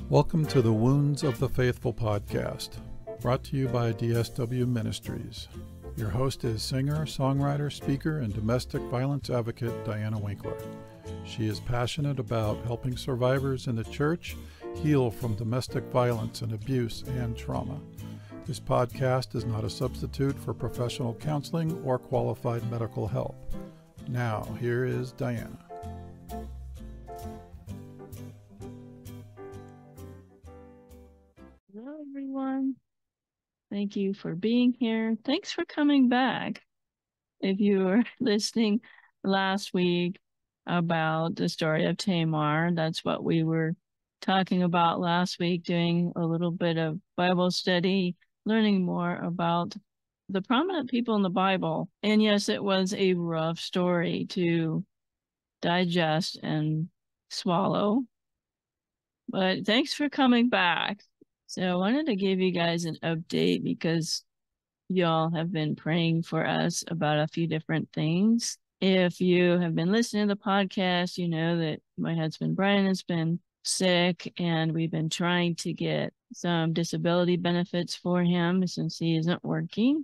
Welcome to the Wounds of the Faithful podcast, brought to you by DSW Ministries. Your host is singer, songwriter, speaker, and domestic violence advocate Diana Winkler. She is passionate about helping survivors in the church heal from domestic violence and abuse and trauma. This podcast is not a substitute for professional counseling or qualified medical help. Now, here is Diana. Hello, everyone. Thank you for being here. Thanks for coming back. If you were listening last week about the story of Tamar, that's what we were talking about last week, doing a little bit of Bible study, learning more about the prominent people in the Bible. And yes, it was a rough story to digest and swallow. But thanks for coming back. So I wanted to give you guys an update because y'all have been praying for us about a few different things. If you have been listening to the podcast, you know that my husband Brian has been sick and we've been trying to get some disability benefits for him since he isn't working.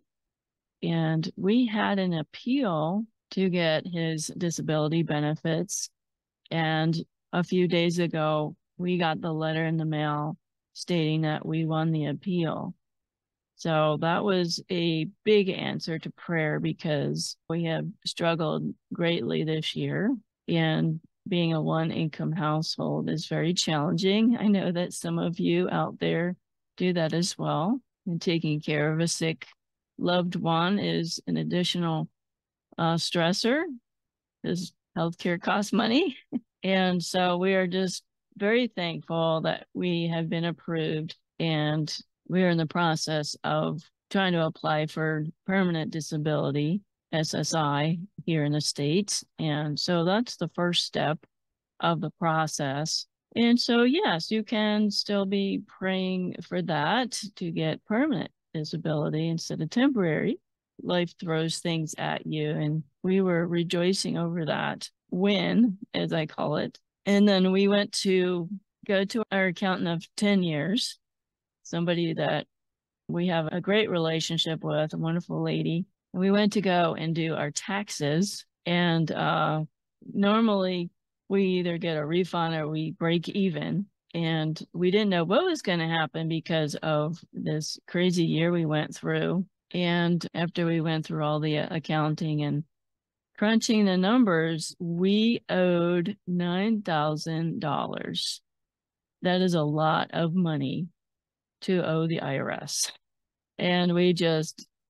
And we had an appeal to get his disability benefits. And a few days ago, we got the letter in the mail stating that we won the appeal. So that was a big answer to prayer because we have struggled greatly this year, and being a one-income household is very challenging. I know that some of you out there do that as well, and taking care of a sick loved one is an additional stressor because healthcare costs money. And so we are just very thankful that we have been approved, and we are in the process of trying to apply for permanent disability, SSI, here in the States. And so that's the first step of the process. And so, yes, you can still be praying for that to get permanent disability instead of temporary. Life throws things at you, and we were rejoicing over that win, as I call it. And then we went to go to our accountant of 10 years, somebody that we have a great relationship with, a wonderful lady. And we went to go and do our taxes. And normally we either get a refund or we break even. And we didn't know what was going to happen because of this crazy year we went through. And after we went through all the accounting and crunching the numbers, we owed $9,000. That is a lot of money to owe the IRS. And we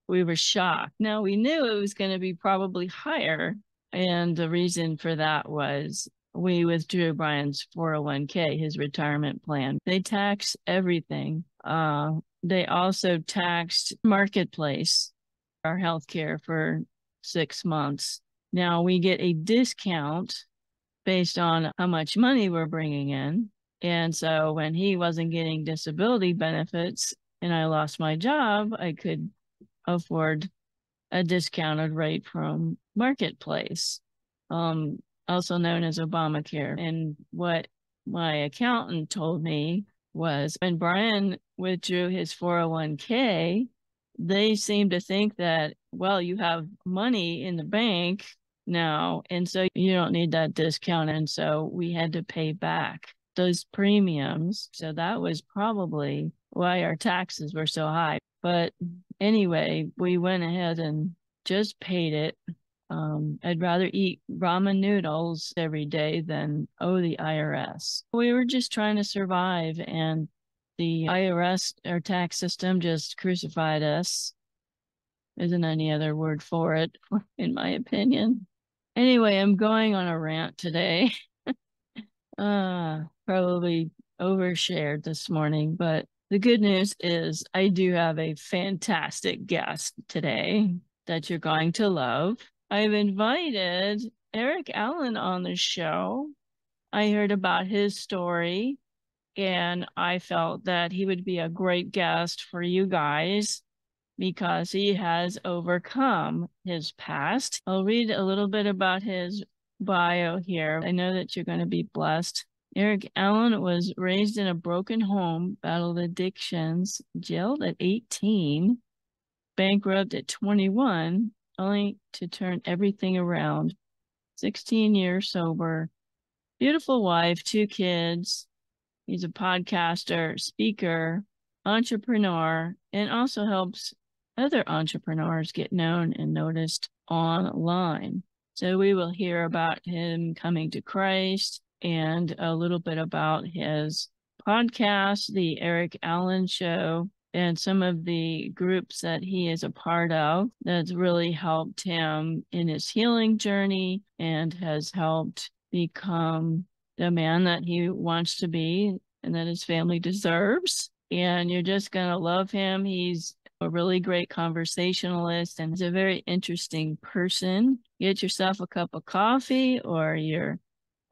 were shocked. Now, we knew it was going to be probably higher. And the reason for that was we withdrew Brian's 401k, his retirement plan. They tax everything. They also taxed Marketplace, our healthcare, for 6 months. Now we get a discount based on how much money we're bringing in. And so when he wasn't getting disability benefits and I lost my job, I could afford a discounted rate from Marketplace, also known as Obamacare. And what my accountant told me was when Brian withdrew his 401k, they seemed to think that, well, you have money in the bank now, and so you don't need that discount. And so we had to pay back those premiums. So that was probably why our taxes were so high. But anyway, we went ahead and just paid it. I'd rather eat ramen noodles every day than owe the IRS. We were just trying to survive, and the IRS, our tax system, just crucified us. Isn't any other word for it, in my opinion. Anyway, I'm going on a rant today. Probably overshared this morning, but the good news is I do have a fantastic guest today that you're going to love. I've invited Erik Allen on the show. I heard about his story, and I felt that he would be a great guest for you guys because he has overcome his past. I'll read a little bit about his bio here. I know that you're going to be blessed Erik Allen was raised in a broken home, battled addictions, jailed at 18, bankrupt at 21, only to turn everything around. 16 years sober, beautiful wife, 2 kids. He's a podcaster, speaker, entrepreneur, and also helps other entrepreneurs get known and noticed online. So we will hear about him coming to Christ and a little bit about his podcast, The Erik Allen Show, and some of the groups that he is a part of that's really helped him in his healing journey and has helped become the man that he wants to be and that his family deserves. And you're just going to love him. He's a really great conversationalist and he's a very interesting person. Get yourself a cup of coffee or your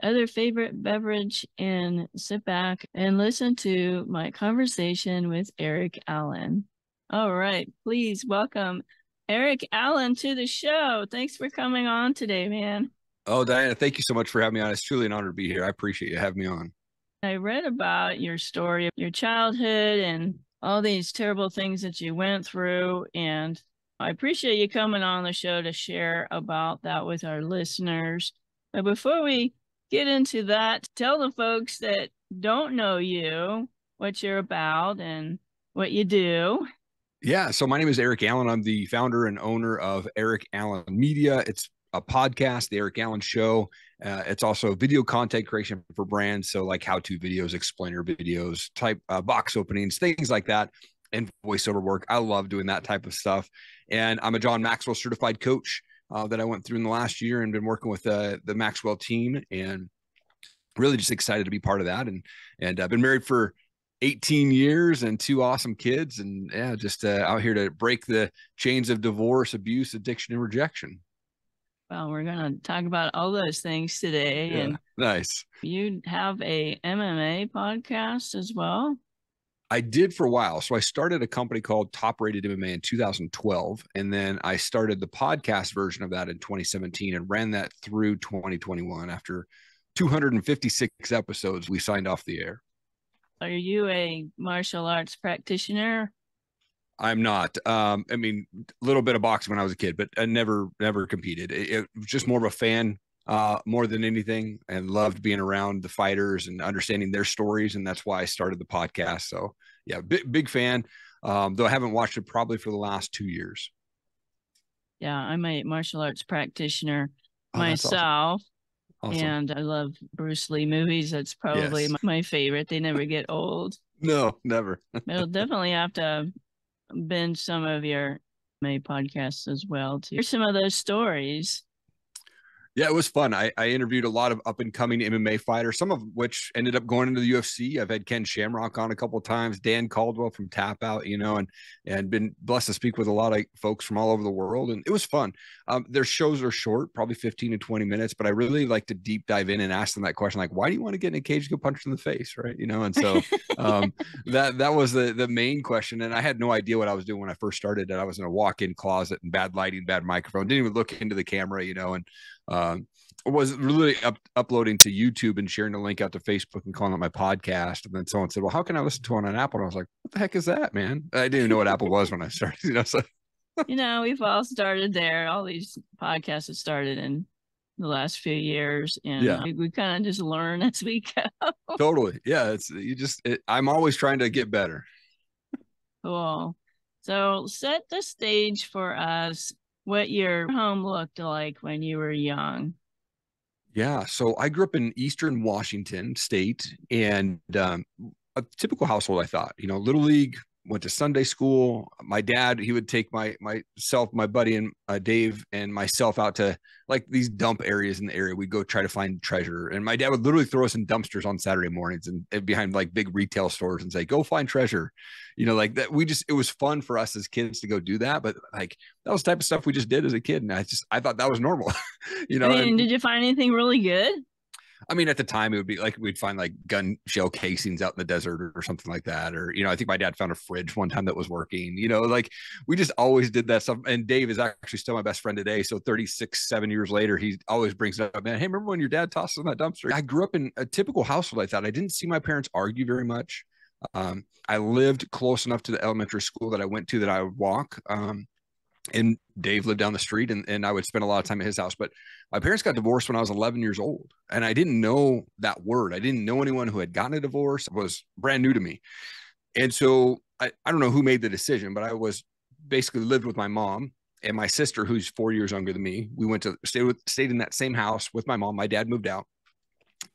other favorite beverage and sit back and listen to my conversation with Erik Allen. All right, please welcome Erik Allen to the show. Thanks for coming on today, man. Oh, Diana, thank you so much for having me on. It's truly an honor to be here. I appreciate you having me on. I read about your story, your childhood, and all these terrible things that you went through. And I appreciate you coming on the show to share about that with our listeners. But before we get into that, tell the folks that don't know you what you're about and what you do. Yeah, so my name is Erik Allen. I'm the founder and owner of Erik Allen Media. It's a podcast, the Erik Allen Show. It's also video content creation for brands, so like how-to videos, explainer videos, type box openings, things like that, and voiceover work. I love doing that type of stuff. And I'm a John Maxwell certified coach that I went through in the last year and been working with the Maxwell team, and really just excited to be part of that. And I've been married for 18 years and 2 awesome kids, and yeah, just out here to break the chains of divorce, abuse, addiction, and rejection. Well, we're going to talk about all those things today. Yeah, and nice. You have a MMA podcast as well? I did for a while. So I started a company called Top Rated MMA in 2012. And then I started the podcast version of that in 2017 and ran that through 2021. After 256 episodes, we signed off the air. Are you a martial arts practitioner? I'm not. I mean, a little bit of boxing when I was a kid, but I never competed. It was just more of a fan more than anything, and loved being around the fighters and understanding their stories. And that's why I started the podcast. So yeah, big fan. Though I haven't watched it probably for the last 2 years. Yeah, I'm a martial arts practitioner Awesome. myself. Awesome. And I love Bruce Lee movies. That's probably my favorite. They never get old. No, never. I'll definitely have to binge some of your MMA podcasts as well to hear some of those stories. Yeah, it was fun. I interviewed a lot of up and coming MMA fighters, some of which ended up going into the UFC. I've had Ken Shamrock on a couple of times, Dan Caldwell from Tap Out, and been blessed to speak with a lot of folks from all over the world. And it was fun. Their shows are short, probably 15 to 20 minutes, but I really like to deep dive in and ask them that question, like, why do you want to get in a cage to get punched in the face? Right. And so that was the main question. And I had no idea what I was doing when I first started. And I was in a walk-in closet and bad lighting, bad microphone, didn't even look into the camera, and was really uploading to YouTube and sharing the link out to Facebook and calling it my podcast. And then someone said, well, how can I listen to it on Apple? And I was like, what the heck is that, man? I didn't even know what Apple was when I started, So. We've all started there. All these podcasts have started in the last few years, and we kind of just learn as we go. Totally. Yeah. I'm always trying to get better. Cool. So set the stage for us, what your home looked like when you were young. Yeah. So I grew up in Eastern Washington State, and a typical household, I thought, Little League, went to Sunday school. My dad, he would take myself, my buddy, and Dave and myself out to like these dump areas in the area. We'd go try to find treasure. And my dad would literally throw us in dumpsters on Saturday mornings and behind like big retail stores and say, go find treasure. Like that. It was fun for us as kids to go do that. But like that was the type of stuff we just did as a kid. And I thought that was normal. Did you find anything really good? I mean, at the time, it would be like we'd find like gun shell casings out in the desert or something like that. Or, I think my dad found a fridge one time that was working, like we just always did that stuff. And Dave is actually still my best friend today. So 7 years later, he always brings it up, man. Hey, remember when your dad tossed in that dumpster? I grew up in a typical household like that. I didn't see my parents argue very much. I lived close enough to the elementary school that I went to that I would walk. And Dave lived down the street, and I would spend a lot of time at his house. But my parents got divorced when I was 11 years old, and I didn't know that word. I didn't know anyone who had gotten a divorce. It was brand new to me. And so I don't know who made the decision, but I was basically lived with my mom and my sister, who's 4 years younger than me. We went to stayed in that same house with my mom. My dad moved out.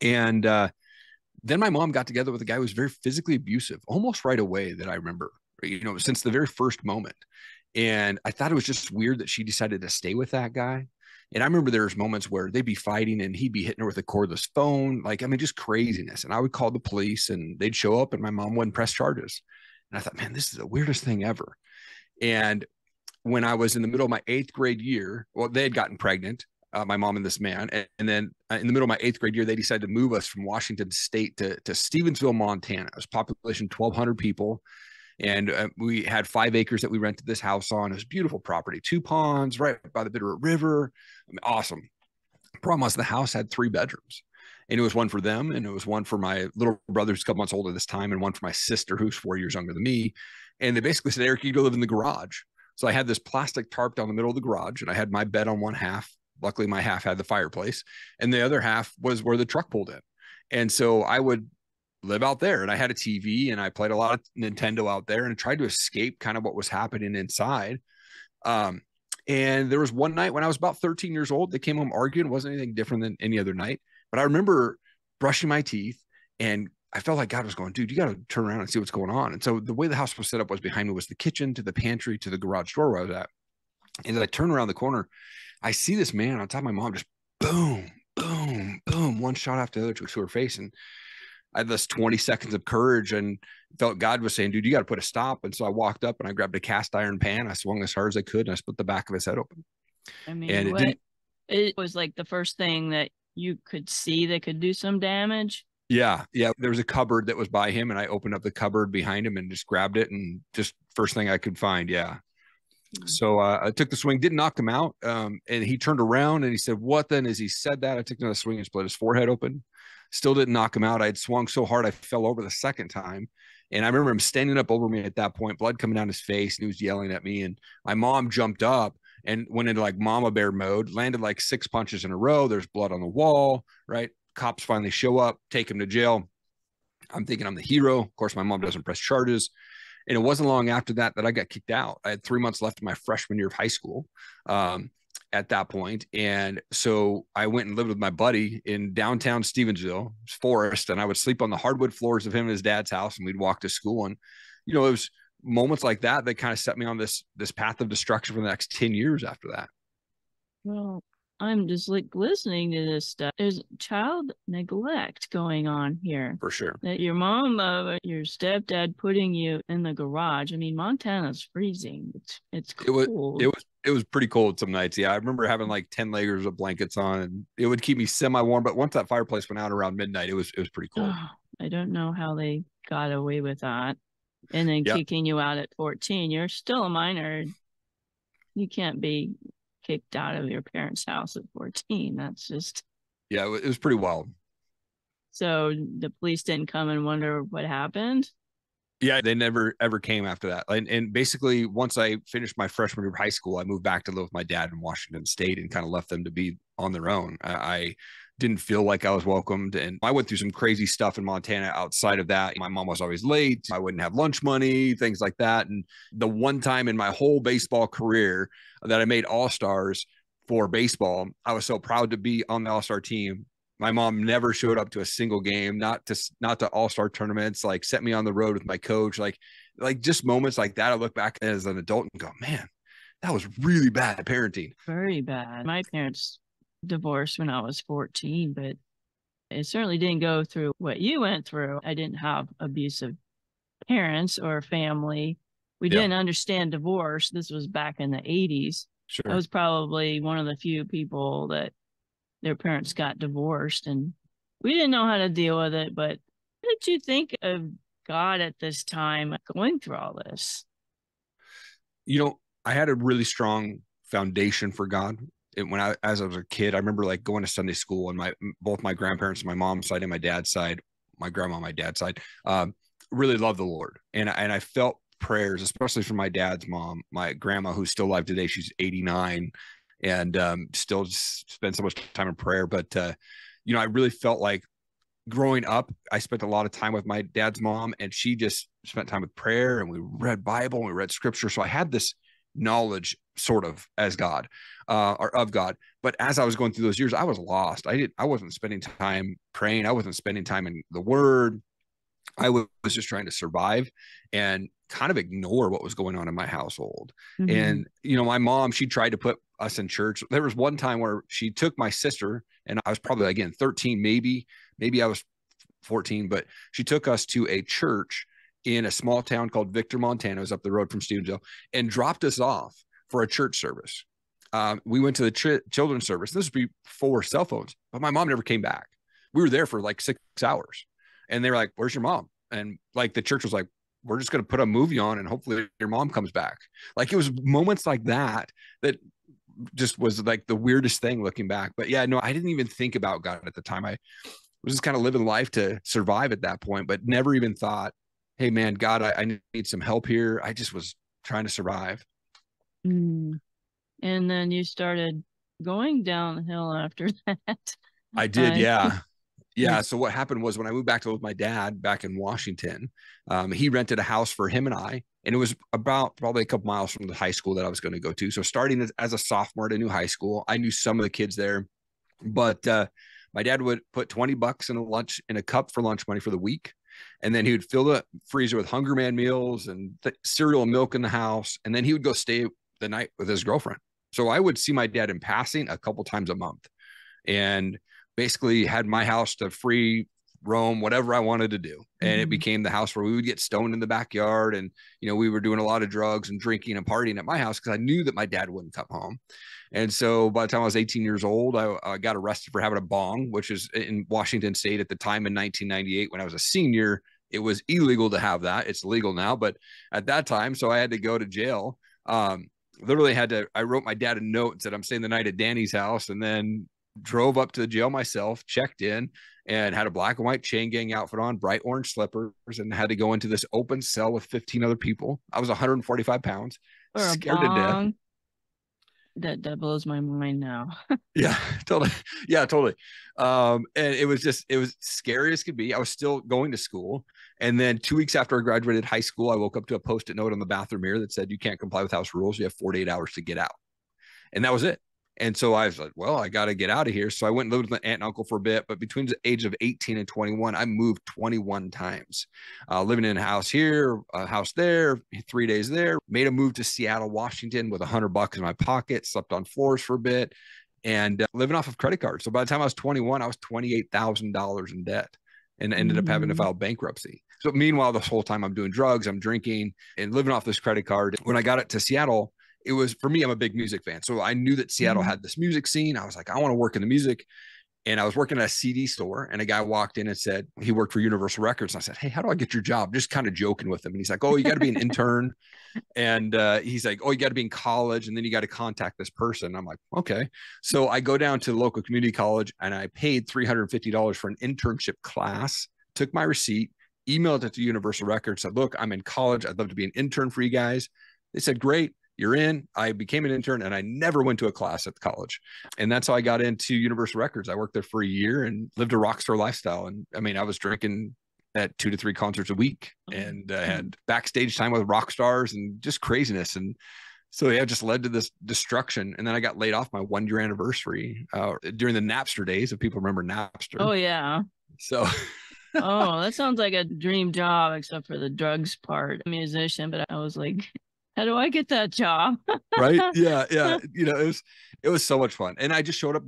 And then my mom got together with a guy who was very physically abusive, almost right away, that I remember, since the very first moment. And I thought it was just weird that she decided to stay with that guy. And I remember there was moments where they'd be fighting and he'd be hitting her with a cordless phone. Just craziness. And I would call the police and they'd show up and my mom wouldn't press charges. And I thought, man, this is the weirdest thing ever. And when I was in the middle of my 8th grade year, well, they had gotten pregnant, my mom and this man. And then in the middle of my 8th grade year, they decided to move us from Washington State to Stevensville, Montana. It was population 1,200 people. And we had 5 acres that we rented this house on. It was beautiful property, 2 ponds right by the Bitterroot River. Awesome. Problem was the house had 3 bedrooms, and it was one for them, and it was one for my little brother who's a couple months older this time, and one for my sister who's 4 years younger than me. And they basically said, Eric, you go live in the garage. So I had this plastic tarp down the middle of the garage, and I had my bed on one half. Luckily, my half had the fireplace, and the other half was where the truck pulled in. And so I would live out there, and I had a TV and I played a lot of Nintendo out there and tried to escape kind of what was happening inside. And there was one night when I was about 13 years old, they came home arguing. It wasn't anything different than any other night, but I remember brushing my teeth and I felt like God was going, dude, you got to turn around and see what's going on. And so the way the house was set up was behind me was the kitchen to the pantry to the garage door where I was at. And as I turn around the corner, I see this man on top of my mom, just boom, boom, boom, one shot after the other to her face. And I had this 20 seconds of courage and felt God was saying, dude, you got to put a stop. And so I walked up and I grabbed a cast iron pan. I swung as hard as I could and I split the back of his head open. I mean, it was like the first thing that you could see that could do some damage. Yeah. There was a cupboard that was by him and I opened up the cupboard behind him and just grabbed it and just first thing I could find. Yeah. So I took the swing, didn't knock him out. And he turned around and he said, what then? As he said that, I took another swing and split his forehead open. Still didn't knock him out. I had swung so hard I fell over the second time. And I remember him standing up over me at that point, blood coming down his face, and he was yelling at me. And my mom jumped up and went into like mama bear mode, landed like 6 punches in a row. There's blood on the wall, right? Cops finally show up, take him to jail. I'm thinking I'm the hero. Of course, my mom doesn't press charges. And it wasn't long after that I got kicked out. I had 3 months left in my freshman year of high school at that point. And so I went and lived with my buddy in downtown Stevensville, Forest, and I would sleep on the hardwood floors of him and his dad's house, and we'd walk to school. And, it was moments like that that kind of set me on this path of destruction for the next 10 years after that. Well, I'm just like listening to this stuff. There's child neglect going on here. For sure. That your mom, your stepdad putting you in the garage. I mean, Montana's freezing. It's cold. It was pretty cold some nights. Yeah. I remember having like 10 layers of blankets on and it would keep me semi-warm. But once that fireplace went out around midnight, it was pretty cold. Oh, I don't know how they got away with that. And then kicking you out at 14. You're still a minor. You can't be kicked out of your parents' house at 14. That's just... Yeah, it was pretty wild. So the police didn't come and wonder what happened? Yeah, they never ever came after that. And basically, once I finished my freshman year of high school, I moved back to live with my dad in Washington State and kind of left them to be on their own. I didn't feel like I was welcomed. And I went through some crazy stuff in Montana outside of that. My mom was always late. I wouldn't have lunch money, things like that. And the one time in my whole baseball career that I made All-Stars for baseball, I was so proud to be on the All-Star team. My mom never showed up to a single game, not to All-Star tournaments, like set me on the road with my coach, like just moments like that. I look back as an adult and go, man, that was really bad parenting. Very bad. My parents divorced when I was 14, but it certainly didn't go through what you went through. I didn't have abusive parents or family. We didn't understand divorce. This was back in the 80s. Sure. I was probably one of the few people that their parents got divorced, and we didn't know how to deal with it. But what did you think of God at this time going through all this? I had a really strong foundation for God. As I was a kid, I remember like going to Sunday school, and both my grandparents, my mom's side and my dad's side, my grandma, my dad's side, really loved the Lord. And I felt prayers, especially from my dad's mom, my grandma, who's still alive today. She's 89 and still spends so much time in prayer. But, I really felt like growing up, I spent a lot of time with my dad's mom, and she just spent time with prayer, and we read Bible and we read scripture. So I had this knowledge sort of as God, or of God. But as I was going through those years, I was lost. I wasn't spending time praying. I wasn't spending time in the word. I was just trying to survive and kind of ignore what was going on in my household. Mm-hmm. And, my mom, she tried to put us in church. There was one time where she took my sister, and I was probably, again, 13, maybe I was 14, but she took us to a church in a small town called Victor, Montana. It was up the road from Stevensville, and dropped us off for a church service. We went to the children's service. This was before cell phones, but my mom never came back. We were there for like 6 hours, and they were like, "Where's your mom?" And like the church was like, "We're just going to put a movie on, and hopefully your mom comes back." Like it was moments like that just was like the weirdest thing looking back. But yeah, no, I didn't even think about God at the time. I was just kind of living life to survive at that point, but never even thought, hey man, God, I need some help here. I just was trying to survive. And then you started going downhill after that. I did. Yeah. Yeah. So what happened was when I moved back to live with my dad back in Washington, he rented a house for him and I, and it was about probably a couple miles from the high school that I was going to go to. So starting as a sophomore at a new high school, I knew some of the kids there, but my dad would put $20 in a cup for lunch money for the week. And then he would fill the freezer with Hunger Man meals and cereal and milk in the house. And then he would go stay the night with his girlfriend. So I would see my dad in passing a couple times a month, and basically had my house to free roam whatever I wanted to do. And it became the house where we would get stoned in the backyard. And, we were doing a lot of drugs and drinking and partying at my house because I knew that my dad wouldn't come home. And so by the time I was 18 years old, I got arrested for having a bong, which is in Washington State at the time in 1998. When I was a senior, it was illegal to have that. It's legal now, but at that time, so I had to go to jail. Literally I wrote my dad a note and said, I'm staying the night at Danny's house, and then drove up to the jail myself, checked in, and had a black and white chain gang outfit on, bright orange slippers, and had to go into this open cell with 15 other people. I was 145 pounds, scared to death. That blows my mind now. Yeah, totally. Yeah, totally. And it was scary as could be. I was still going to school. And then 2 weeks after I graduated high school, I woke up to a Post-it note on the bathroom mirror that said, you can't comply with house rules. You have 48 hours to get out. And that was it. And so I was like, well, I got to get out of here. So I went and lived with my aunt and uncle for a bit. But between the age of 18 and 21, I moved 21 times, living in a house here, a house there, 3 days there. Made a move to Seattle, Washington with $100 in my pocket, slept on floors for a bit, and living off of credit cards. So by the time I was 21, I was $28,000 in debt and ended up having to file bankruptcy. So meanwhile, this whole time I'm doing drugs, I'm drinking and living off this credit card. When I got it to Seattle, it was, for me, I'm a big music fan. So I knew that Seattle had this music scene. I was like, I want to work in the music. And I was working at a CD store, and a guy walked in and said, he worked for Universal Records. And I said, hey, how do I get your job? Just kind of joking with him. And he's like, oh, you got to be an intern. And he's like, oh, you got to be in college, and then you got to contact this person. I'm like, okay. So I go down to the local community college, and I paid $350 for an internship class, took my receipt, emailed it to Universal Records, said, look, I'm in college. I'd love to be an intern for you guys. They said, great. You're in. I became an intern, and I never went to a class at the college. And that's how I got into Universal Records. I worked there for a year and lived a rock star lifestyle. And I mean, I was drinking at 2 to 3 concerts a week, and had backstage time with rock stars and just craziness. And so yeah, it just led to this destruction. And then I got laid off my 1 year anniversary during the Napster days, if people remember Napster. Oh yeah. So oh, that sounds like a dream job, except for the drugs part. I'm a musician, but I was like, how do I get that job? Right. Yeah. Yeah. It was so much fun. And I just showed up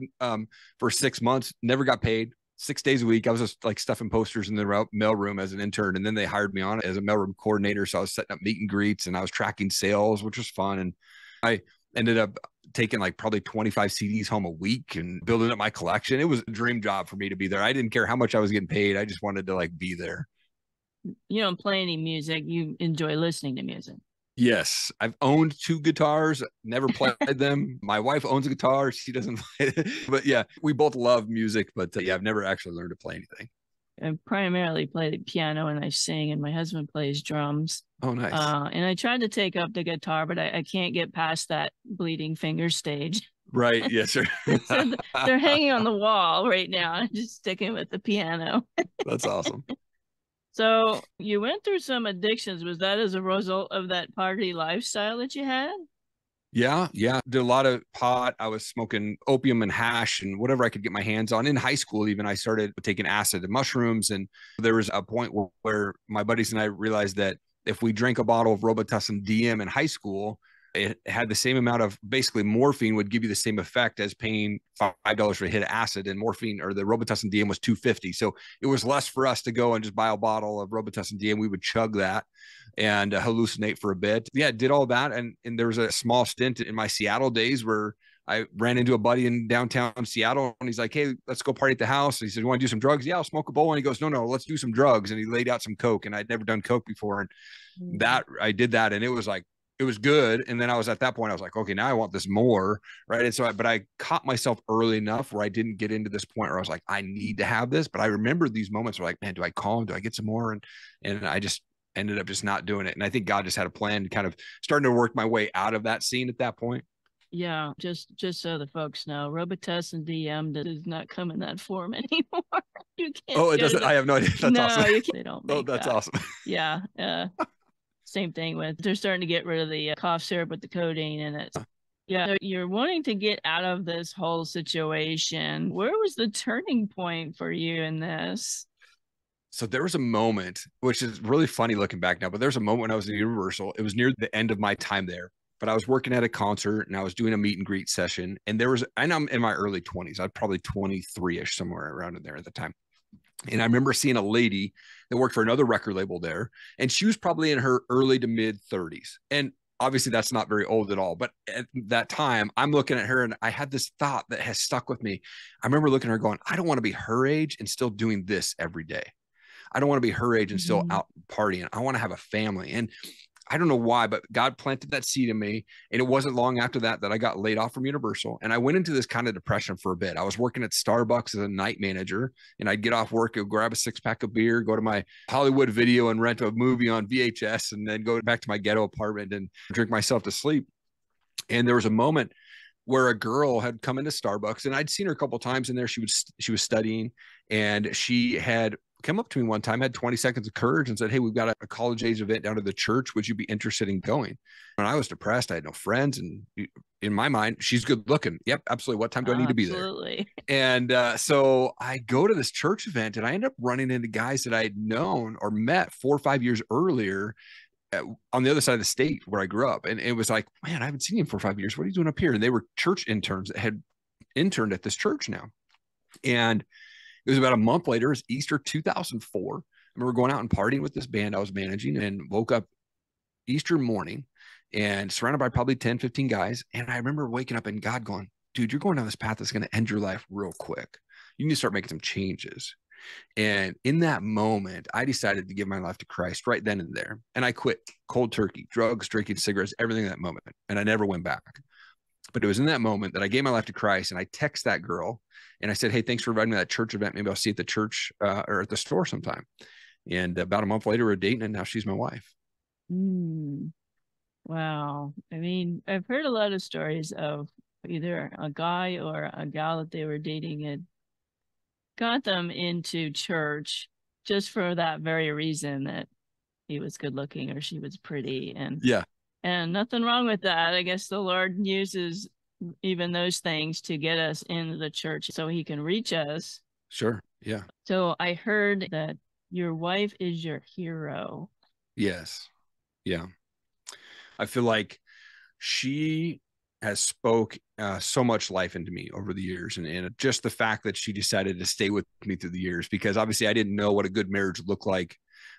for 6 months, never got paid, 6 days a week. I was just like stuffing posters in the mailroom as an intern. And then they hired me on as a mailroom coordinator. So I was setting up meet and greets, and I was tracking sales, which was fun. And I ended up taking like probably 25 CDs home a week and building up my collection. It was a dream job for me to be there. I didn't care how much I was getting paid. I just wanted to like be there. You don't play any music. You enjoy listening to music. Yes, I've owned 2 guitars, never played them. My wife owns a guitar. She doesn't play it. But yeah, we both love music, but yeah, I've never actually learned to play anything. I primarily play the piano and I sing, and my husband plays drums. Oh, nice. And I tried to take up the guitar, but I can't get past that bleeding finger stage. Right. Yes, sir. So they're hanging on the wall right now. I'm just sticking with the piano. That's awesome. So you went through some addictions. Was that as a result of that party lifestyle that you had? Yeah. Did a lot of pot. I was smoking opium and hash and whatever I could get my hands on. In high school, even I started taking acid and mushrooms. And there was a point where my buddies and I realized that if we drank a bottle of Robitussin DM in high school, it had the same amount of basically morphine would give you the same effect as paying $5 for a hit of acid, and morphine or the Robitussin DM was $2.50. So it was less for us to go and just buy a bottle of Robitussin DM. We would chug that and hallucinate for a bit. Yeah, did all that. And there was a small stint in my Seattle days where I ran into a buddy in downtown Seattle and he's like, hey, let's go party at the house. And he said, you want to do some drugs? Yeah, I'll smoke a bowl. And he goes, no, let's do some drugs. And he laid out some Coke, and I'd never done Coke before. And that I did that. And it was like, it was good. And then I was at that point, I was like, okay, now I want this more. Right. And so, but I caught myself early enough where I didn't get into this point where I was like, I need to have this. But I remember these moments where like, man, do I call him? Do I get some more? And I just ended up just not doing it. And I think God just had a plan to kind of starting to work my way out of that scene at that point. Yeah, just so the folks know, Robitussin DM does not come in that form anymore. You can't. Oh, it doesn't. I have no idea. That's awesome. You can't, they don't make that's that. awesome. Yeah. Same thing with, they're starting to get rid of the cough syrup with the codeine in it. Yeah, so you're wanting to get out of this whole situation. Where was the turning point for you in this? So there was a moment, which is really funny looking back now, but there's a moment when I was at Universal. It was near the end of my time there, but I was working at a concert and I was doing a meet and greet session. And and I'm in my early 20s. I'm probably 23-ish, somewhere around in there at the time. And I remember seeing a lady that worked for another record label there, and she was probably in her early to mid 30s. And obviously that's not very old at all. But at that time, I'm looking at her and I had this thought that has stuck with me. I remember looking at her going, I don't want to be her age and still doing this every day. I don't want to be her age and still out partying. I want to have a family. And I don't know why, but God planted that seed in me. And it wasn't long after that I got laid off from Universal. And I went into this kind of depression for a bit. I was working at Starbucks as a night manager, and I'd get off work, go grab a 6-pack of beer, go to my Hollywood Video and rent a movie on VHS, and then go back to my ghetto apartment and drink myself to sleep. And there was a moment where a girl had come into Starbucks, and I'd seen her a couple of times in there. She was studying, and she had come up to me one time, had 20 seconds of courage and said, hey, we've got a college age event down to the church. Would you be interested in going? And I was depressed. I had no friends. And in my mind, she's good looking. Yep, absolutely. What time do I need to be there? Absolutely. And so I go to this church event, and I end up running into guys that I had known or met 4 or 5 years earlier on the other side of the state where I grew up. And it was like, man, I haven't seen you for 5 years. What are you doing up here? And they were church interns that had interned at this church now. And it was about a month later, it was Easter 2004. I remember going out and partying with this band I was managing, and woke up Easter morning and surrounded by probably 10, 15 guys. And I remember waking up and God going, dude, you're going down this path that's going to end your life real quick. You need to start making some changes. And in that moment, I decided to give my life to Christ right then and there. And I quit cold turkey, drugs, drinking, cigarettes, everything in that moment. And I never went back. But it was in that moment that I gave my life to Christ, and I text that girl and I said, hey, thanks for inviting me to that church event. Maybe I'll see you at the church or at the store sometime. And about a month later, we're dating, and now she's my wife. Wow. I mean, I've heard a lot of stories of either a guy or a gal that they were dating and got them into church just for that very reason, that he was good looking or she was pretty. And yeah. And nothing wrong with that. I guess the Lord uses even those things to get us into the church so he can reach us. Sure. Yeah. So I heard that your wife is your hero. Yes. Yeah. I feel like she has spoke so much life into me over the years, and just the fact that she decided to stay with me through the years, because obviously I didn't know what a good marriage looked like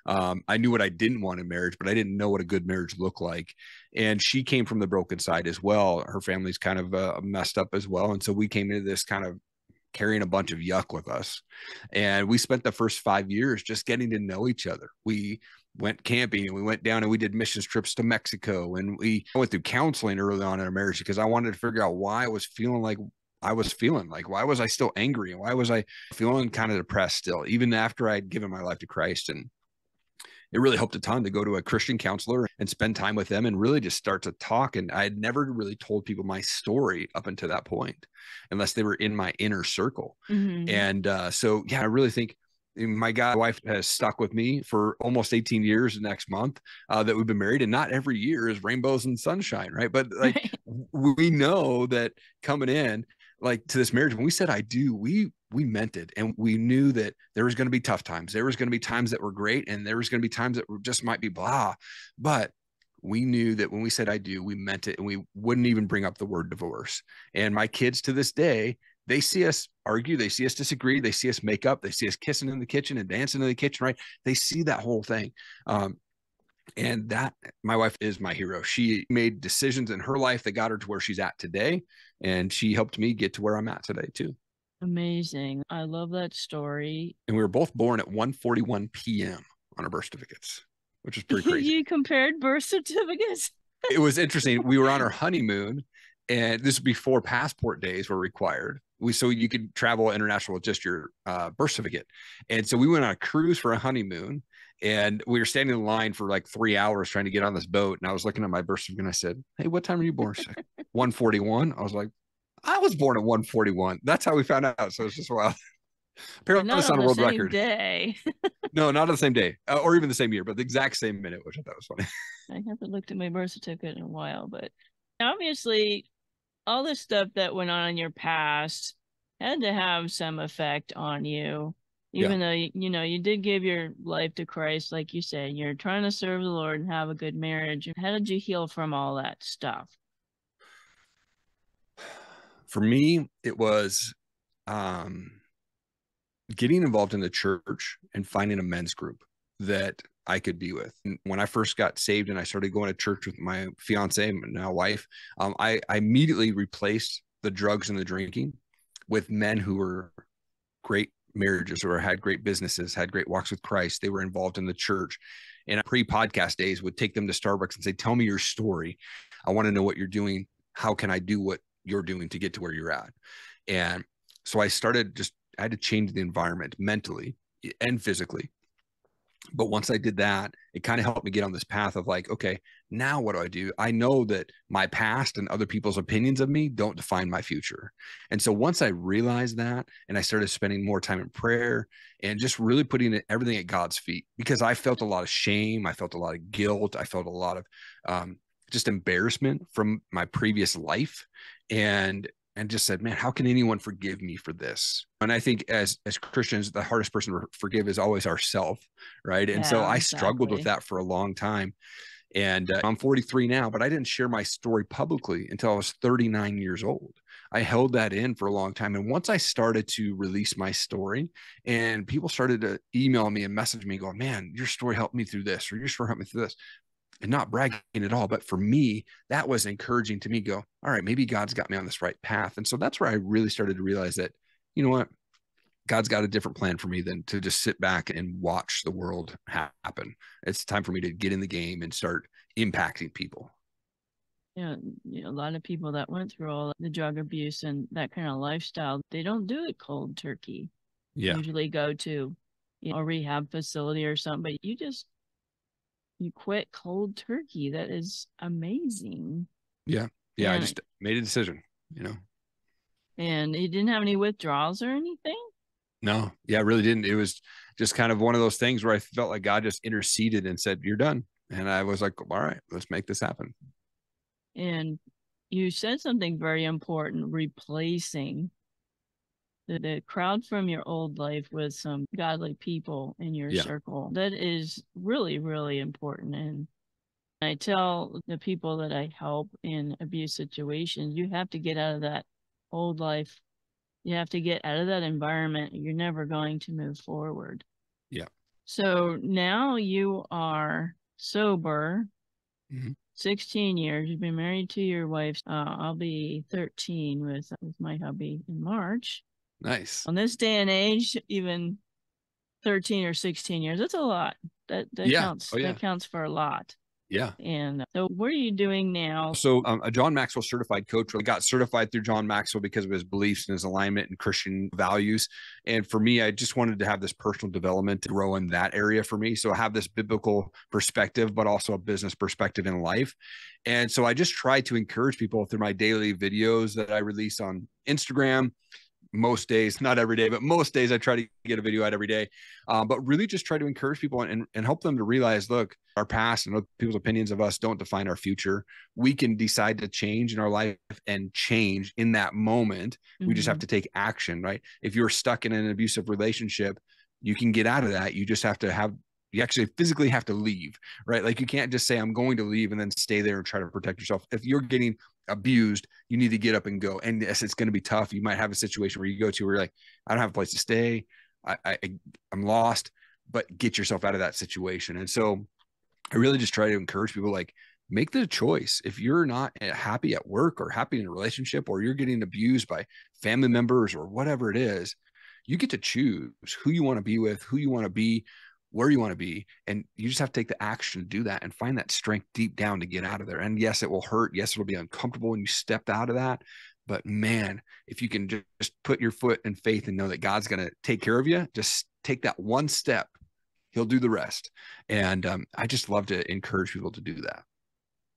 I knew what I didn't want in marriage, but I didn't know what a good marriage looked like. And she came from the broken side as well. Her family's kind of messed up as well. And so we came into this kind of carrying a bunch of yuck with us. And we spent the first 5 years just getting to know each other. We went camping and we went down and we did missions trips to Mexico. And we went through counseling early on in our marriage because I wanted to figure out why I was feeling like why was I still angry? And why was I feeling kind of depressed still, even after I'd given my life to Christ? And it really helped a ton to go to a Christian counselor and spend time with them and really just start to talk. And I had never really told people my story up until that point, unless they were in my inner circle. Mm-hmm. And so, yeah, I really think my wife has stuck with me for almost 18 years next month that we've been married, and not every year is rainbows and sunshine, right? But like we know that coming in like to this marriage, when we said I do, we meant it. And we knew that there was going to be tough times. There was going to be times that were great, and there was going to be times that were just might be blah. But we knew that when we said I do, we meant it, and we wouldn't even bring up the word divorce. And my kids to this day, they see us argue, they see us disagree, they see us make up, they see us kissing in the kitchen and dancing in the kitchen, right? They see that whole thing. And that, my wife is my hero. She made decisions in her life that got her to where she's at today. And she helped me get to where I'm at today too. Amazing. I love that story. And we were both born at 1:41 p.m. on our birth certificates, which is pretty crazy. You compared birth certificates? It was interesting. We were on our honeymoon, and this was before passport days were required. So you could travel international with just your birth certificate. And so we went on a cruise for a honeymoon, and we were standing in line for like 3 hours trying to get on this boat. And I was looking at my birth certificate and I said, "Hey, what time are you born?" 1:41. I was like, I was born at 1:41. That's how we found out. So it's just wild. Apparently Not it's on on a the world same record. day. No, not on the same day or even the same year, but the exact same minute, which I thought was funny. I haven't looked at my birth certificate in a while, but obviously all this stuff that went on in your past had to have some effect on you, even though, you did give your life to Christ, like you said, you're trying to serve the Lord and have a good marriage. How did you heal from all that stuff? For me, it was getting involved in the church and finding a men's group that I could be with. And when I first got saved and I started going to church with my fiance and now wife, I immediately replaced the drugs and the drinking with men who were great marriages or had great businesses, had great walks with Christ. They were involved in the church. And pre-podcast days would take them to Starbucks and say, "Tell me your story. I want to know what you're doing. How can I do what you're doing to get to where you're at?" And so I had to change the environment mentally and physically. But once I did that, it kind of helped me get on this path of like, okay, now what do I do? I know that my past and other people's opinions of me don't define my future. And so once I realized that, and I started spending more time in prayer and just really putting everything at God's feet, because I felt a lot of shame. I felt a lot of guilt. I felt a lot of just embarrassment from my previous life. And just said, man, how can anyone forgive me for this? And I think as Christians, the hardest person to forgive is always ourselves, right? And so I struggled with that for a long time. And I'm 43 now, but I didn't share my story publicly until I was 39 years old. I held that in for a long time. And once I started to release my story and people started to email me and message me going, "Man, your story helped me through this," or "Your story helped me through this." And not bragging at all, but for me, that was encouraging to me. Go, all right, maybe God's got me on this right path. And so that's where I really started to realize that, you know what, God's got a different plan for me than to just sit back and watch the world happen. It's time for me to get in the game and start impacting people. Yeah, a lot of people that went through all the drug abuse and that kind of lifestyle, they don't do it cold turkey. Yeah. Usually go to a rehab facility or something, but you quit cold turkey. That is amazing. Yeah. And I just made a decision, And you didn't have any withdrawals or anything? No, yeah, I really didn't. It was just kind of one of those things where I felt like God just interceded and said, "You're done." And I was like, all right, let's make this happen. And you said something very important, replacing the crowd from your old life with some godly people in your circle. That is really, really important. And I tell the people that I help in abuse situations, you have to get out of that old life. You have to get out of that environment. You're never going to move forward. Yeah. So now you are sober, Mhm. 16 years. You've been married to your wife. I'll be 13 with my hubby in March. Nice. On this day and age, even 13 or 16 years, that's a lot. That Yeah. counts. Oh, yeah. That counts for a lot. Yeah. And so what are you doing now? So a John Maxwell certified coach, really got certified through John Maxwell because of his beliefs and his alignment and Christian values. And for me, I just wanted to have this personal development to grow in that area for me. So I have this biblical perspective, but also a business perspective in life. And so I just try to encourage people through my daily videos that I release on Instagram. Most days, not every day, but most days I try to get a video out every day. But really just try to encourage people and help them to realize, look, our past and other people's opinions of us don't define our future. We can decide to change in our life and change in that moment. We just have to take action, right? If you're stuck in an abusive relationship, you can get out of that. You just have to you actually physically have to leave, right? Like you can't just say, I'm going to leave and then stay there and try to protect yourself. If you're getting abused, you need to get up and go. And yes, it's going to be tough. You might have a situation where you go to where you're like, I don't have a place to stay. I'm lost, but get yourself out of that situation. And so I really just try to encourage people, like, make the choice. If you're not happy at work or happy in a relationship, or you're getting abused by family members or whatever it is, you get to choose who you want to be with, who you want to be, where you want to be. And you just have to take the action to do that and find that strength deep down to get out of there. And yes, it will hurt. Yes, it'll be uncomfortable when you step out of that. But man, if you can just put your foot in faith and know that God's going to take care of you, just take that one step. He'll do the rest. And I just love to encourage people to do that.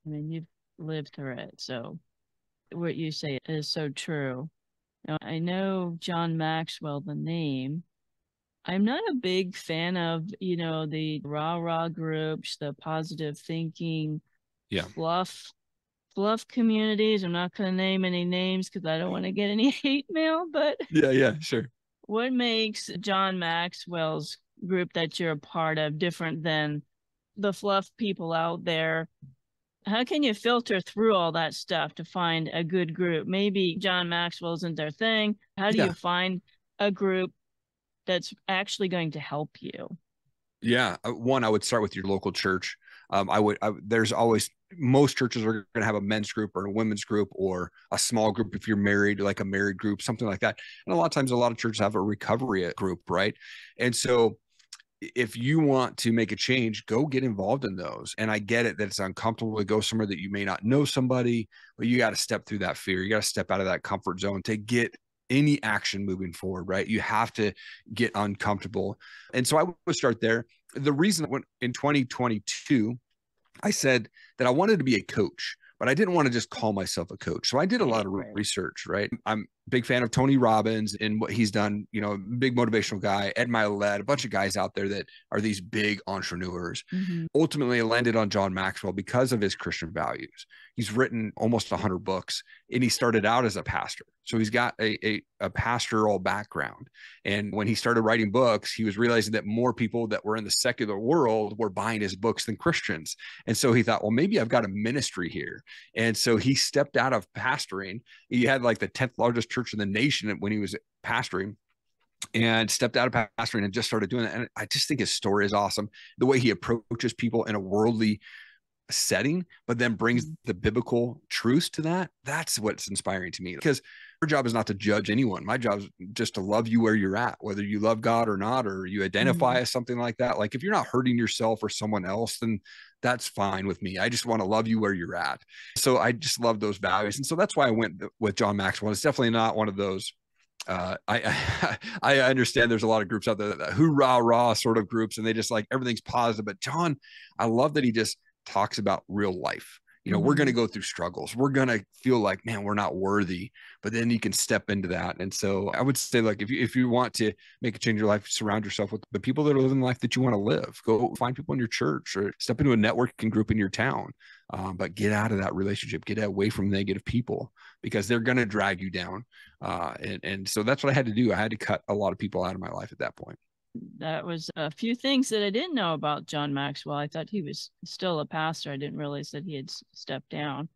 I mean, you've lived through it. So what you say is so true. Now, I know John Maxwell, the name. I'm not a big fan of, the rah-rah groups, the positive thinking, fluff communities. I'm not going to name any names because I don't want to get any hate mail, but yeah, sure. What makes John Maxwell's group that you're a part of different than the fluff people out there? How can you filter through all that stuff to find a good group? Maybe John Maxwell isn't their thing. How do you find a group that's actually going to help you? Yeah. One, I would start with your local church. There's always, most churches are going to have a men's group or a women's group or a small group if you're married, like a married group, something like that. And a lot of times, a lot of churches have a recovery group, right? And so if you want to make a change, go get involved in those. And I get it that it's uncomfortable to go somewhere that you may not know somebody, but you got to step through that fear. You got to step out of that comfort zone to get any action moving forward, right? You have to get uncomfortable. And so I would start there. The reason when in 2022, I said that I wanted to be a coach, but I didn't want to just call myself a coach. So I did a lot of research, right? I'm a big fan of Tony Robbins and what he's done, big motivational guy, Ed Milet, a bunch of guys out there that are these big entrepreneurs. Ultimately, I landed on John Maxwell because of his Christian values. He's written almost 100 books, and he started out as a pastor. So he's got a pastoral background. And when he started writing books, he was realizing that more people that were in the secular world were buying his books than Christians. And so he thought, well, maybe I've got a ministry here. And so he stepped out of pastoring. He had like the 10th largest church in the nation when he was pastoring, and stepped out of pastoring and just started doing that. And I just think his story is awesome. The way he approaches people in a worldly setting, but then brings the biblical truths to that. That's what's inspiring to me, because our job is not to judge anyone. My job is just to love you where you're at, whether you love God or not, or you identify as something like that. Like if you're not hurting yourself or someone else, then that's fine with me. I just want to love you where you're at. So I just love those values. And so that's why I went with John Maxwell. It's definitely not one of those I understand there's a lot of groups out there that hoorah sort of groups, and they just like everything's positive. But John, I love that he just talks about real life. We're going to go through struggles. We're going to feel like, man, we're not worthy, but then you can step into that. And so I would say, like, if you want to make a change in your life, surround yourself with the people that are living the life that you want to live. Go find people in your church or step into a networking group in your town. But get out of that relationship, get away from negative people, because they're going to drag you down. And so that's what I had to do. I had to cut a lot of people out of my life at that point. That was a few things that I didn't know about John Maxwell. I thought he was still a pastor. I didn't realize that he had stepped down.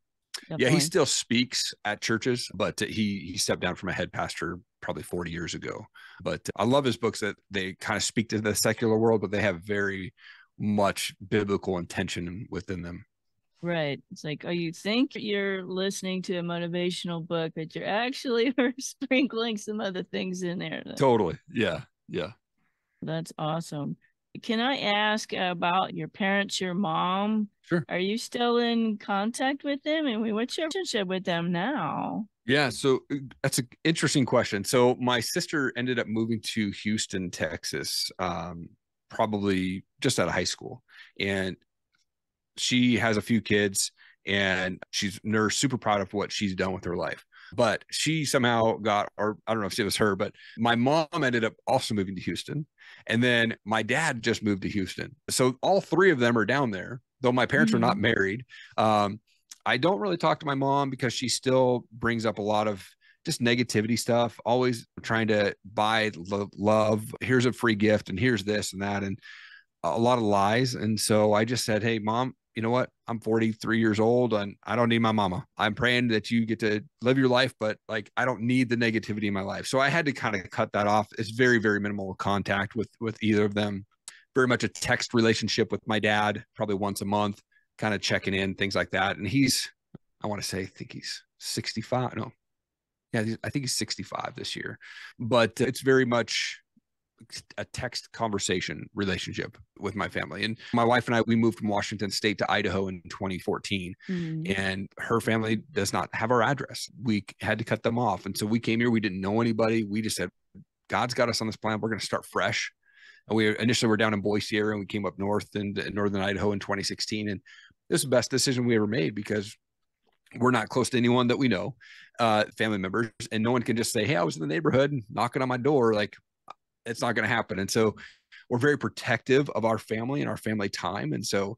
Definitely. Yeah, he still speaks at churches, but he stepped down from a head pastor probably 40 years ago. But I love his books that they kind of speak to the secular world, but they have very much biblical intention within them. Right. It's like, oh, you think you're listening to a motivational book, but you're actually sprinkling some other things in there. Totally. Yeah. Yeah. That's awesome. Can I ask about your parents, your mom? Sure. Are you still in contact with them? And what's your relationship with them now? Yeah, so that's an interesting question. So my sister ended up moving to Houston, Texas, probably just out of high school. And she has a few kids and she's super proud of what she's done with her life. But she somehow got, or I don't know if it was her, but my mom ended up also moving to Houston. And then my dad just moved to Houston. So all three of them are down there, though my parents are not married. I don't really talk to my mom because she still brings up a lot of just negativity stuff, always trying to buy love. Here's a free gift and here's this and that, and a lot of lies. And so I just said, hey, Mom, you know what? I'm 43 years old and I don't need my mama. I'm praying that you get to live your life, but like, I don't need the negativity in my life. So I had to kind of cut that off. It's very, very minimal contact with either of them. Very much a text relationship with my dad, probably once a month, kind of checking in, things like that. And I want to say, I think he's 65. No, yeah, I think he's 65 this year, but it's very much a text conversation relationship with my family. And my wife and I, we moved from Washington State to Idaho in 2014, and her family does not have our address. We had to cut them off. And so we came here, we didn't know anybody. We just said, God's got us on this plan. We're going to start fresh. And we initially were down in Boise area and we came up north in northern Idaho in 2016. And this is the best decision we ever made because we're not close to anyone that we know, family members, and no one can just say, hey, I was in the neighborhood knocking on my door. Like, it's not going to happen. And so we're very protective of our family and our family time. And so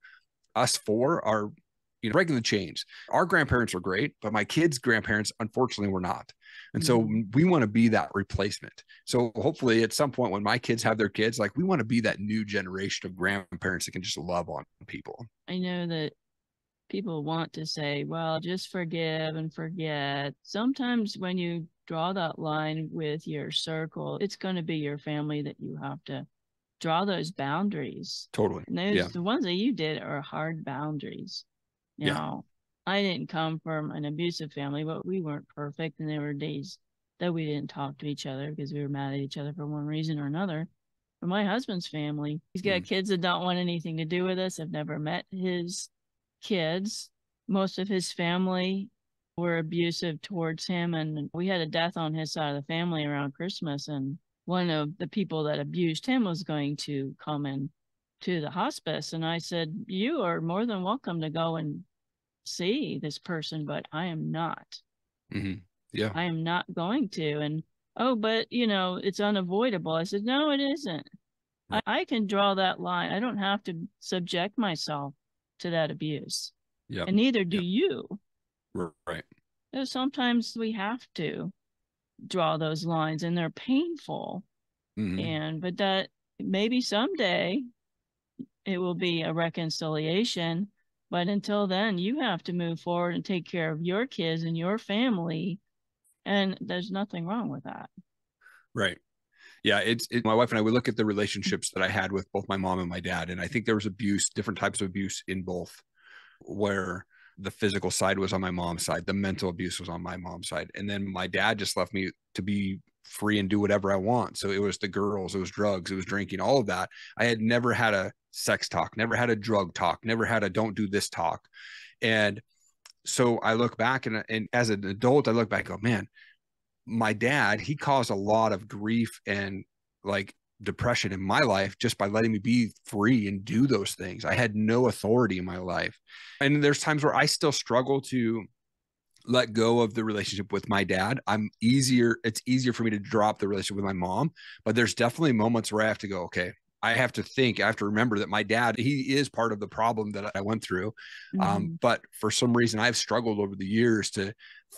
us four are, breaking the chains. Our grandparents were great, but my kids' grandparents, unfortunately, were not. And so we want to be that replacement. So hopefully at some point when my kids have their kids, like we want to be that new generation of grandparents that can just love on people. I know that people want to say, well, just forgive and forget. Sometimes when you draw that line with your circle, it's going to be your family that you have to draw those boundaries. Totally. And those, the ones that you did are hard boundaries. Now, I didn't come from an abusive family, but we weren't perfect. And there were days that we didn't talk to each other because we were mad at each other for one reason or another. But my husband's family, he's got kids that don't want anything to do with us. I've never met his kids. Most of his family were abusive towards him, and we had a death on his side of the family around Christmas, and one of the people that abused him was going to come in to the hospice, and I said, you are more than welcome to go and see this person, but I am not. I am not going to. And but it's unavoidable. I said, no, it isn't. I can draw that line. I don't have to subject myself to that abuse. And neither do you. Right. Sometimes we have to draw those lines and they're painful. But that maybe someday it will be a reconciliation. But until then, you have to move forward and take care of your kids and your family. And there's nothing wrong with that. Right. Yeah, it's my wife and I, we look at the relationships that I had with both my mom and my dad. And I think there was abuse, different types of abuse in both, where the physical side was on my mom's side, the mental abuse was on my mom's side. And then my dad just left me to be free and do whatever I want. So it was the girls, it was drugs, it was drinking, all of that. I had never had a sex talk, never had a drug talk, never had a don't do this talk. And so I look back and as an adult, I look back and go, man, my dad, he caused a lot of grief and like depression in my life just by letting me be free and do those things. I had no authority in my life. And there's times where I still struggle to let go of the relationship with my dad. It's easier for me to drop the relationship with my mom, but there's definitely moments where I have to go, okay, I have to remember that my dad, he is part of the problem that I went through. But for some reason I've struggled over the years to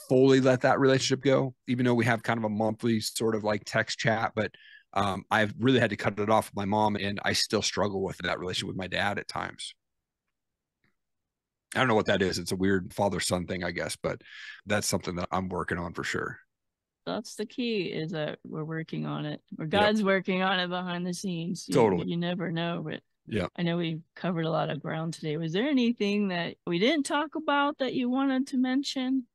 fully let that relationship go, even though we have kind of a monthly sort of like text chat, but I've really had to cut it off with my mom, and I still struggle with that relationship with my dad at times. I don't know what that is. It's a weird father-son thing, I guess, but that's something that I'm working on for sure. That's the key, is that we're working on it, or God's working on it behind the scenes. Totally. You never know, but yeah. I know we covered a lot of ground today. Was there anything that we didn't talk about that you wanted to mention?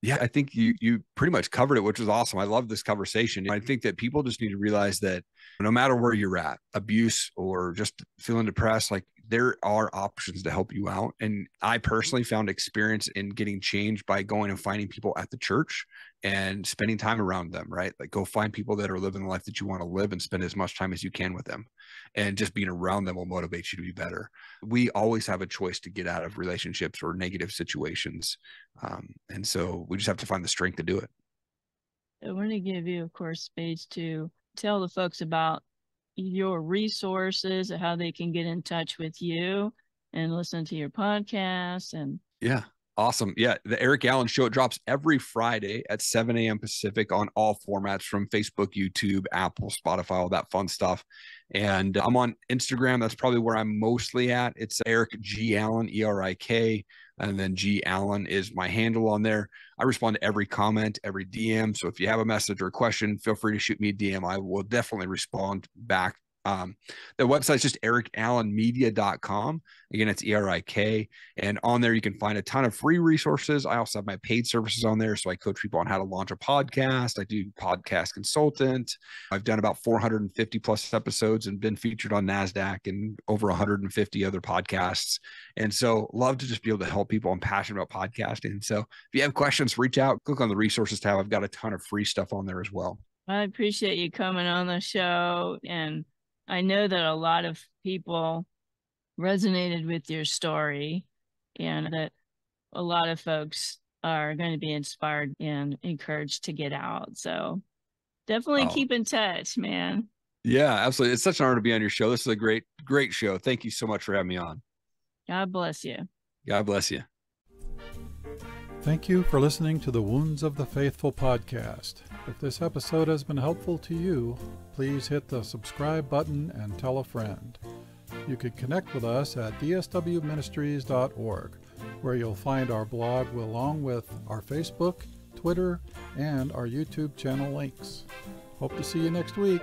Yeah, I think you pretty much covered it, which was awesome. I love this conversation. I think that people just need to realize that no matter where you're at, abuse or just feeling depressed, like there are options to help you out. And I personally found experience in getting change by going and finding people at the church and spending time around them, right? Like go find people that are living the life that you want to live and spend as much time as you can with them. And just being around them will motivate you to be better. We always have a choice to get out of relationships or negative situations. And so we just have to find the strength to do it. I want to give you, of course, space to tell the folks about your resources, how they can get in touch with you and listen to your podcast. And yeah, awesome. Yeah, the Erik Allen Show, it drops every Friday at 7 a.m. Pacific on all formats from Facebook, YouTube, Apple, Spotify, all that fun stuff. And I'm on Instagram. That's probably where I'm mostly at. It's Erik G. Allen, E-R-I-K. And then G. Allen is my handle on there. I respond to every comment, every DM. So if you have a message or a question, feel free to shoot me a DM. I will definitely respond back. The website's just erikallenmedia.com. Again, it's ERIK. And on there, you can find a ton of free resources. I also have my paid services on there. So I coach people on how to launch a podcast. I do podcast consultant. I've done about 450 plus episodes and been featured on NASDAQ and over 150 other podcasts. And so love to just be able to help people. I'm passionate about podcasting. And so if you have questions, reach out, click on the resources tab. I've got a ton of free stuff on there as well. I appreciate you coming on the show. And I know that a lot of people resonated with your story, and that a lot of folks are going to be inspired and encouraged to get out. So definitely keep in touch, man. Yeah, absolutely. It's such an honor to be on your show. This is a great, great show. Thank you so much for having me on. God bless you. God bless you. Thank you for listening to the Wounds of the Faithful podcast. If this episode has been helpful to you, please hit the subscribe button and tell a friend. You can connect with us at dswministries.org, where you'll find our blog along with our Facebook, Twitter, and our YouTube channel links. Hope to see you next week.